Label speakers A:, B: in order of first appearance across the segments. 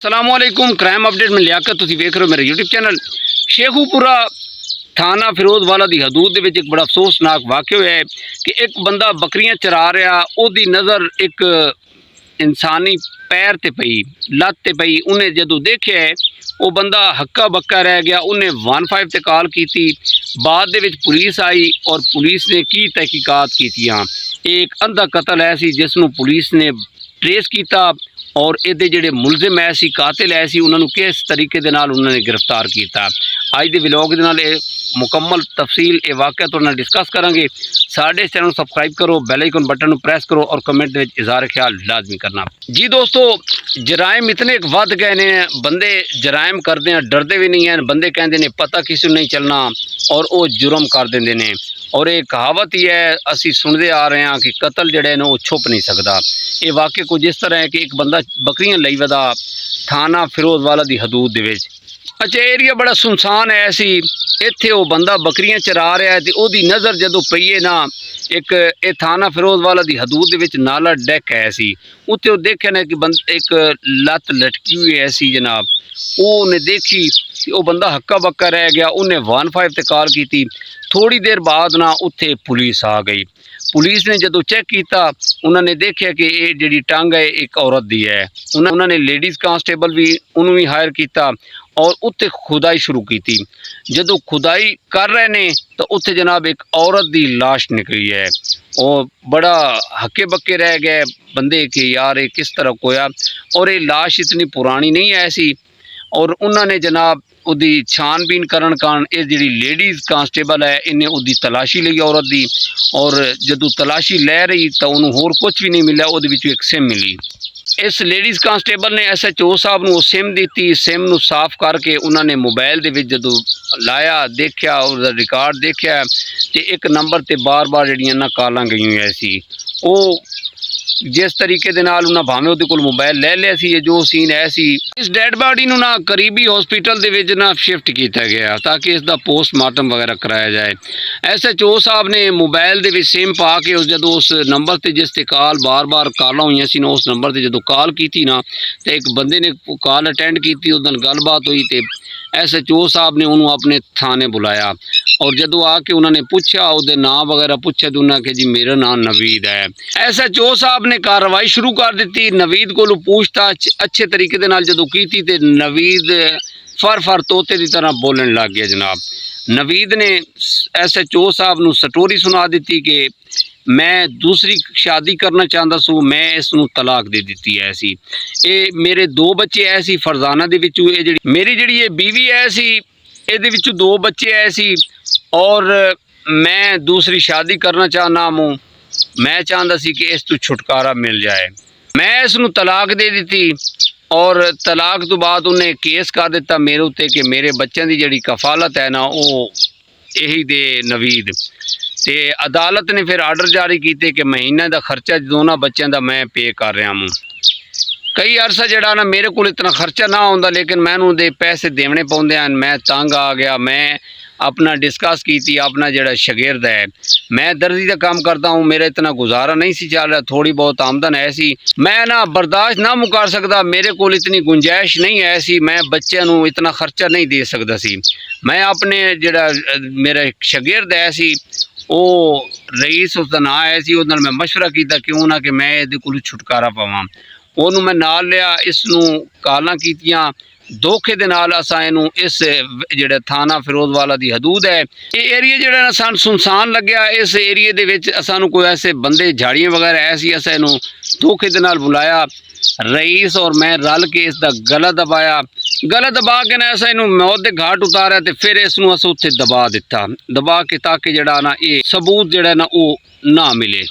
A: असलामुअलैकुम crime update में लियाकत तुसीं वेख रहे हो मेरा यूट्यूब चैनल। शेखूपुरा थाना फिरोजवाला दी हदूद दे विच एक बड़ा अफसोसनाक वाक़या होया है कि एक बंदा बकरियां चरा रहा, ओदी नज़र एक इंसानी पैर ते पई, लत्त ते पई। उन्हें जदों देखिया है वो बंदा हक्का बक्का रह गया। उन्हें 15 ते कॉल की, बाद दे विच पुलिस आई और पुलिस ने की तहकीकात कीतियां। एक अंधा कतल है सी जिसनूं पुलिस ने ट्रेस किया और ये जोड़े मुलजिम है सी, कातिल है सी, उन्होंने किस तरीके दे नाल उन्होंने गिरफ्तार किया। अज के व्लॉग दे नाल मुकम्मल तफसील ये वाक़या तुहाडे नाल डिस्कस करांगे। साडे इस चैनल सबसक्राइब करो, बैल आइकन बटन प्रेस करो और कमेंट दे विच इज़हार ख्याल लाजमी करना। जी दोस्तों, जराइम इतने वध गए ने, बंदे जराइम करते हैं डरते भी नहीं हैं। बंदे कहते हैं पता किसी नहीं चलना और वो जुर्म कर देंगे ने। और एक कहावत ही है, असी सुनते आ रहे हैं कि कतल जड़े ने वो छुप नहीं सकता। ये वाक़े कुछ इस तरह है कि एक बंदा बकरियां लई वदा थाना फिरोजवाला दी हदूद दे विच। अच्छा, एरिया बड़ा सुनसान है सी। इत्थे वो बंदा बकरियां चरा रहा है तो ओदी नज़र जदों पई है ना, एक ये थाना फिरोजवाला दी हदूद दे विच नाला डैक है सी। उत्थे वो देखिया ना कि एक लत्त लटकी हुई है सी जनाब। उन्हें देखी वो बंदा हक्का बक्का रह गया। उन्हें 15 ते कॉल की। थोड़ी देर बाद ना उत्थे पुलिस आ गई। पुलिस ने जदों चेक किया, उन्होंने देखा कि ये जी टंग है एक औरत दी है। उन्होंने लेडीज़ कांस्टेबल भी उन्होंने हायर किया और उत्थे खुदाई शुरू की। जदों खुदाई कर रहे ने तो उत्थे जनाब एक औरत दी लाश निकली है। और बड़ा हक्के बक्के रह गए बंदे कि यार ये किस तरह होया। और ये लाश इतनी पुरानी नहीं है सी। और उन्होंने जनाब उदी छानबीन करन कारण ये जी लेडीज़ कांस्टेबल है इन्हें उदी तलाशी ली औरत दी। और जदों तलाशी लै रही तो उन्होंने होर कुछ भी नहीं मिला, उहदे विचों एक सिम मिली। इस लेडीज़ कांस्टेबल ने SHO साहब नूं सिम दी। सिम नूं साफ करके उन्होंने मोबाइल दे विच जदों लाया, देखा उसका रिकॉर्ड देखा तो एक नंबर ते बार बार जड़ियां ना कॉलां गई हुई सी। वो जिस तरीके दे नाल उन्हां भावें उहदे कोल मोबाइल ले लिया सी, जो सीन है सी। इस डेड बॉडी नूं ना करीबी हॉस्पिटल दे विच ना शिफ्ट किया गया ताकि इसका पोस्टमार्टम वगैरह कराया जाए। SHO साहब ने मोबाइल दे विच सिम पा के उस जदों उस नंबर ते जिस ते कॉल बार बार कॉलां होईयां सी ना, उस नंबर ते जदों कॉल की ना तो एक बंदे ने कॉल अटेंड की, उस नाल गलबात हुई तो SHO साहब ने उन्होंने अपने थाने बुलाया। और जदों आके उन्होंने पूछा उसके नाम वगैरह पूछा तो उन्होंने कहा जी मेरा नाम नवीद है। SHO साहब ने कार्रवाई शुरू कर दी। नवीद को पूछताछ अच्छे तरीके दे नाल जदों कीती ते नवीद फर तोते की तरह बोलन लग गया जनाब। नवीद ने SHO साहब नूं स्टोरी सुना दी कि मैं दूसरी शादी करना चाहता सूँ, मैं इसनूं तलाक दे दी है सी। ये मेरे 2 बच्चे है सी फरजाना दे विचों, ये जिहड़ी मेरी जिहड़ी ये बीवी है सी इहदे विचों 2 बच्चे है सी और मैं दूसरी शादी करना चाहना हूँ। मैं चाहता सी कि इस तो छुटकारा मिल जाए। मैं इसनूं तलाक दे दी और तलाक तो बाद उन्हें केस कर दिता मेरे उत्ते कि मेरे बच्चों की जिहड़ी कफालत है ना वो यही दे नवीद। तो अदालत ने फिर आर्डर जारी किए कि महीने का खर्चा दोनों बच्चों का मैं पे कर रहा हूँ। कई अरसा जड़ा ना मेरे को इतना खर्चा ना आता, लेकिन मैनू दे पैसे देने पाते हैं। मैं तंग आ गया। मैं अपना डिस्कस की, अपना जड़ा शगिर्द है, मैं दर्जी का काम करता हूँ, मेरा इतना गुजारा नहीं सी चल रहा, थोड़ी बहुत आमदन है सी, मैं ना बर्दाश्त ना मुकर सकता, मेरे को इतनी गुंजाइश नहीं है सी, मैं बच्चों को इतना खर्चा नहीं दे सकता सी। मैं अपने जड़ा मेरा शगिर्द है सी वो रईस उसका नाम है सी, उस मैं मशवरा किया क्यों ना कि मैं ये को छुटकारा पावां। ਉਹਨੂੰ मैं नाल लिया, इसनूं कालां कीतियां, धोखे दे नाल असां इनू इस जिहड़ा थाना फिरोजवाला दी हदूद है ये एरिया जिहड़ा ना सानूं सुनसान लग्या। इस एरिए दे विच सानूं कोई ऐसे बंदे झाड़ियां वगैरह ऐसी असां इनू धोखे दे नाल बुलाया। रईस और मैं रल के इसका गला दबाया, गला दबा के ना असां इनू मौत दे घाट उतारिया तो फिर इसनूं असां उत्थे दबा दिता, दबा के ताकि जिहड़ा ना ये सबूत जिहड़ा ना वो ना मिले।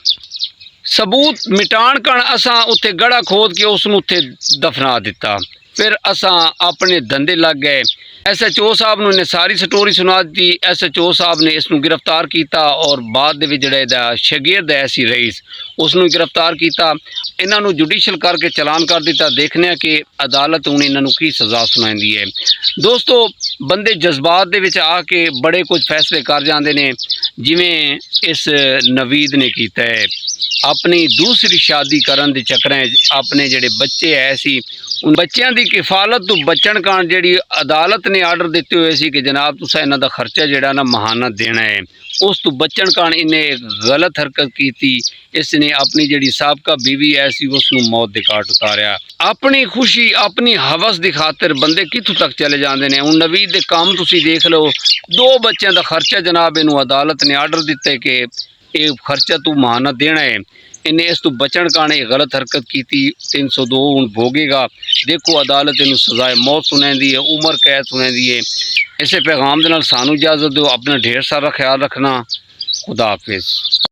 A: सबूत मिटाण कारण असां उत्थे गड़ा खोद के उसनूं उत्थे दफना दिता। फिर असां अपने धंधे लग गए। SHO साहब ने सारी स्टोरी सुना दी। SHO साहब ने इसनूं गिरफ्तार किया और बाद दे विच जिहड़ा इहदा शगिर्द है सी रईस उसनूं गिरफ्तार किया। इन्हां नूं जुडिशल करके चलान कर दिता। देखने कि अदालत हुण इन्हां नूं की सज़ा सुनाइंदी है। दोस्तों, बंदे जज्बात दे विच आके बड़े कुछ फैसले कर जांदे ने, जिवें इस नवीद ने कीता है। ਆਪਣੀ ਦੂਸਰੀ ਸ਼ਾਦੀ ਕਰਨ ਦੇ ਚੱਕਰਾਂ 'ਚ ਆਪਣੇ ਜਿਹੜੇ ਬੱਚੇ ਆਏ ਸੀ ਉਨ ਬੱਚਿਆਂ ਦੀ ਕਿਫਾਲਤ ਤੋਂ ਬਚਣ ਕਾਰਨ ਜਿਹੜੀ ਅਦਾਲਤ ਨੇ ਆਰਡਰ ਦਿੱਤੇ ਹੋਏ ਸੀ ਕਿ ਜਨਾਬ ਤੁਸੀਂ ਇਹਨਾਂ ਦਾ ਖਰਚਾ ਜਿਹੜਾ ਨਾ ਮਹਾਨਾ ਦੇਣਾ ਹੈ, ਉਸ ਤੋਂ ਬਚਣ ਕਾਰਨ ਇਹਨੇ ਇੱਕ ਗਲਤ ਹਰਕਤ ਕੀਤੀ। ਇਸ ਨੇ ਆਪਣੀ ਜਿਹੜੀ ਸਾਬਕਾ ਬੀਵੀ ਐ ਸੀ ਉਸ ਨੂੰ ਮੌਤ ਦੇ ਘਾਟ ਉਤਾਰਿਆ। ਆਪਣੀ ਖੁਸ਼ੀ ਆਪਣੀ ਹਵਸ ਦੀ ਖਾਤਰ ਬੰਦੇ ਕਿੱਥੋਂ ਤੱਕ ਚਲੇ ਜਾਂਦੇ ਨੇ। ਹੁਣ ਨਵੀਦ ਦੇ ਕੰਮ ਤੁਸੀਂ ਦੇਖ ਲਓ, 2 ਬੱਚਿਆਂ ਦਾ ਖਰਚਾ ਜਨਾਬ ਇਹਨੂੰ ਅਦਾਲਤ ਨੇ ਆਰਡਰ ਦਿੱਤਾ ਕਿ ਇਹ ਖਰਚਾ ਤੂੰ ਮਹਾਨਾ ਦੇਣਾ ਹੈ। ਇਹਨੇ ਇਸ ਤੋਂ ਬਚਣ ਕਾਰਨ ਇਹ ਗਲਤ ਹਰਕਤ ਕੀਤੀ। 302 ਹੁਣ ਭੋਗੇਗਾ। ਦੇਖੋ ਅਦਾਲਤ ਇਹਨੂੰ ਸਜ਼ਾਏ ਮੌਤ ਸੁਣਾਉਂਦੀ ਹੈ, ਉਮਰ ਕੈਦ ਸੁਣਾਉਂਦੀ ਹੈ। ਇਸੇ ਪੈਗਾਮ ਦੇ ਨਾਲ ਸਾਨੂੰ ਇਜਾਜ਼ਤ ਦਿਓ। ਆਪਣਾ ਢੇਰ ਸਾਰਾ ਖਿਆਲ ਰੱਖਣਾ। खुदा हाफिज़।